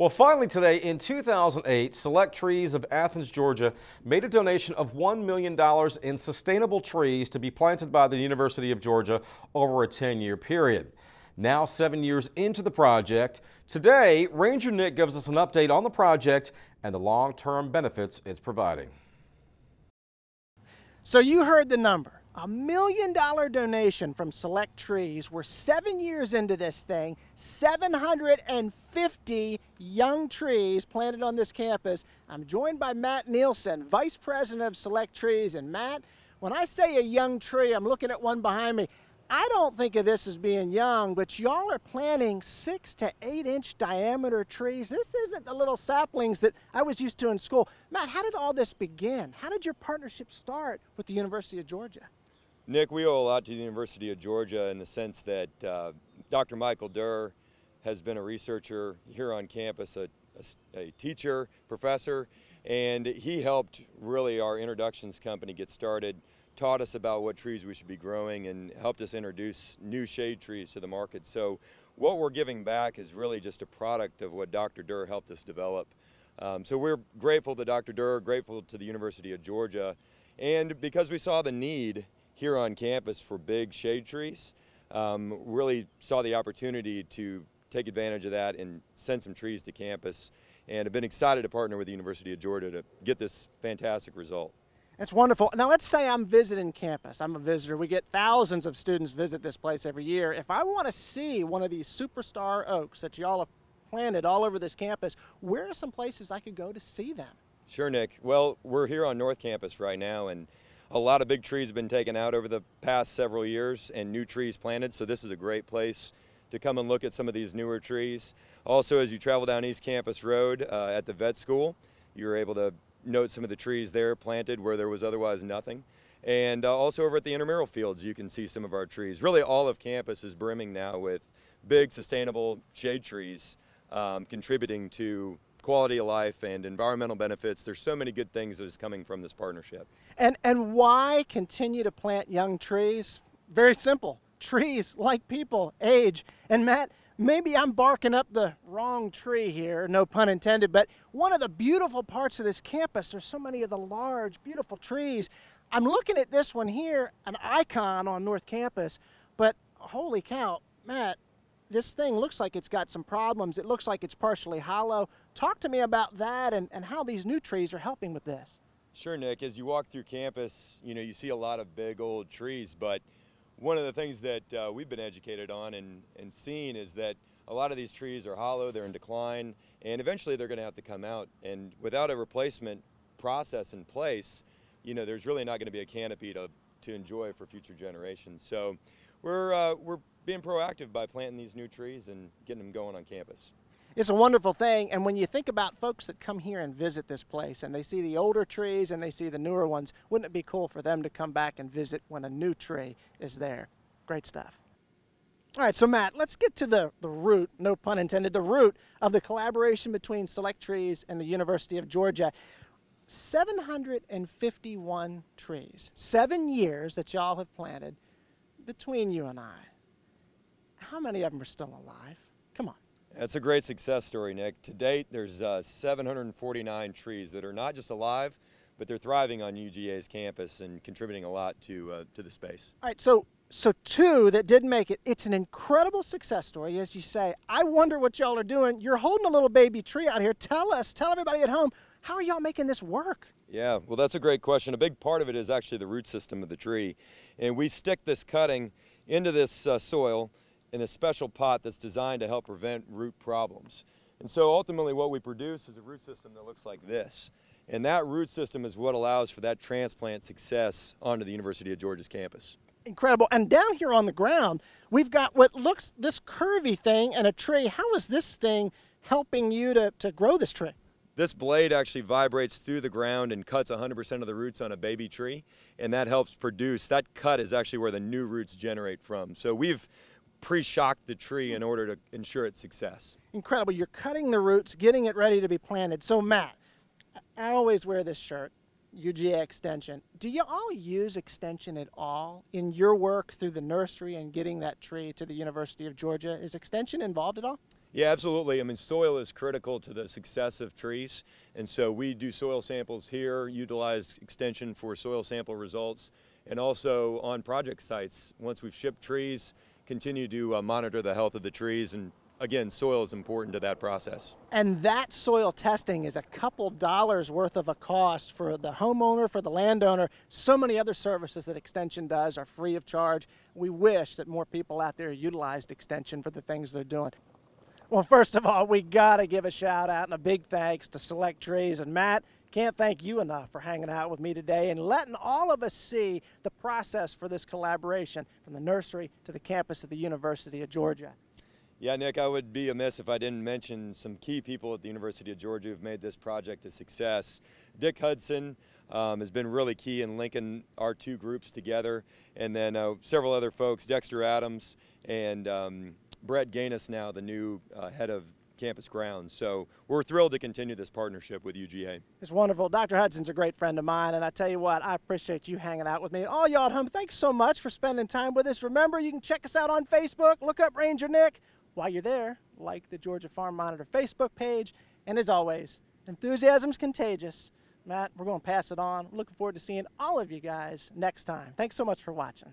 Well, finally today, in 2008, Select Trees of Athens, Georgia, made a donation of $1 million in sustainable trees to be planted by the University of Georgia over a 10-year period. Now, 7 years into the project, today, Ranger Nick gives us an update on the project and the long-term benefits it's providing. So you heard the number. $1 million donation from Select Trees. We're 7 years into this thing, 750 young trees planted on this campus. I'm joined by Matt NIELSEN, Vice President of Select Trees. And Matt, when I say a young tree, I'm looking at one behind me. I don't think of this as being young, but y'all are planting 6 to 8 inch diameter trees. This isn't the little saplings that I was used to in school. Matt, how did all this begin? How did your partnership start with the University of Georgia? Nick, we owe a lot to the University of Georgia in the sense that Dr. Michael Durr has been a researcher here on campus, a teacher, professor, and he helped really our introductions company get started, taught us about what trees we should be growing, and helped us introduce new shade trees to the market. So what we're giving back is really just a product of what Dr. Durr helped us develop. So we're grateful to Dr. Durr, grateful to the University of Georgia, and because we saw the need here on campus for big shade trees, really saw the opportunity to take advantage of that and send some trees to campus, and have been excited to partner with the University of Georgia to get this fantastic result. That's wonderful. Now let's say I'm visiting campus. I'm a visitor. We get thousands of students visit this place every year. If I want to see one of these superstar oaks that y'all have planted all over this campus, where are some places I could go to see them? Sure, Nick. Well, we're here on North Campus right now, and a lot of big trees have been taken out over the past several years and new trees planted, so this is a great place to come and look at some of these newer trees. Also, as you travel down East Campus Road at the vet school, you're able to note some of the trees there planted where there was otherwise nothing. And also over at the intramural fields, you can see some of our trees. Really, all of campus is brimming now with big, sustainable shade trees contributing to quality of life and environmental benefits. There's so many good things that is coming from this partnership. And why continue to plant young trees? Very simple. Trees, like people, age. And Matt, maybe I'm barking up the wrong tree here, no pun intended, but one of the beautiful parts of this campus, there's so many of the large, beautiful trees. I'm looking at this one here, an icon on North Campus, but holy cow, Matt, this thing looks like it's got some problems. It looks like it's partially hollow. Talk to me about that and how these new trees are helping with this. Sure, Nick. As you walk through campus, you see a lot of big old trees, but one of the things that we've been educated on and seen is that a lot of these trees are hollow, they're in decline, and eventually they're going to have to come out. And without a replacement process in place, there's really not going to be a canopy to enjoy for future generations. So we're being proactive by planting these new trees and getting them going on campus. It's a wonderful thing, and when you think about folks that come here and visit this place and they see the older trees and they see the newer ones, wouldn't it be cool for them to come back and visit when a new tree is there? Great stuff. All right, so Matt, let's get to the root, no pun intended, the root of the collaboration between Select Trees and the University of Georgia. 751 trees, 7 years that y'all have planted between you and I. How many of them are still alive? Come on. That's a great success story, Nick. To date, there's 749 trees that are not just alive, but they're thriving on UGA's campus and contributing a lot to the space. All right, so 2 that did make it. It's an incredible success story, as you say. I wonder what y'all are doing. You're holding a little baby tree out here. Tell everybody at home, how are y'all making this work? Yeah, well, that's a great question. A big part of it is actually the root system of the tree. And we stick this cutting into this soil in a special pot that's designed to help prevent root problems. And so ultimately what we produce is a root system that looks like this. And that root system is what allows for that transplant success onto the University of Georgia's campus. Incredible. And down here on the ground, we've got what looks this curvy thing and a tree. How is this thing helping you to grow this tree? This blade actually vibrates through the ground and cuts 100% of the roots on a baby tree, and that helps produce, that cut is actually where the new roots generate from. So we've pre-shocked the tree in order to ensure its success. Incredible. You're cutting the roots, getting it ready to be planted. So Matt, I always wear this shirt, UGA Extension. Do you all use Extension at all in your work through the nursery and getting that tree to the University of Georgia? Is Extension involved at all? Yeah, absolutely. I mean, soil is critical to the success of trees, and so we do soil samples here, utilize extension for soil sample results, and also on project sites, once we've shipped trees, continue to monitor the health of the trees, and again, soil is important to that process. And that soil testing is a couple dollars worth of a cost for the homeowner, for the landowner. So many other services that Extension does are free of charge. We wish that more people out there utilized Extension for the things they're doing. Well, first of all, we got to give a shout out and a big thanks to Select Trees. And Matt, can't thank you enough for hanging out with me today and letting all of us see the process for this collaboration from the nursery to the campus of the University of Georgia. Yeah, Nick, I would be amiss if I didn't mention some key people at the University of Georgia who've made this project a success. Dick Hudson has been really key in linking our two groups together, and then several other folks, Dexter Adams and Brett Gaines, now the new head of campus grounds. So we're thrilled to continue this partnership with UGA. It's wonderful. Dr. Hudson's a great friend of mine, and I tell you what, I appreciate you hanging out with me. All y'all at home, thanks so much for spending time with us. Remember, you can check us out on Facebook. Look up Ranger Nick. While you're there, like the Georgia Farm Monitor Facebook page. And as always, enthusiasm's contagious. Matt, we're going to pass it on. Looking forward to seeing all of you guys next time. Thanks so much for watching.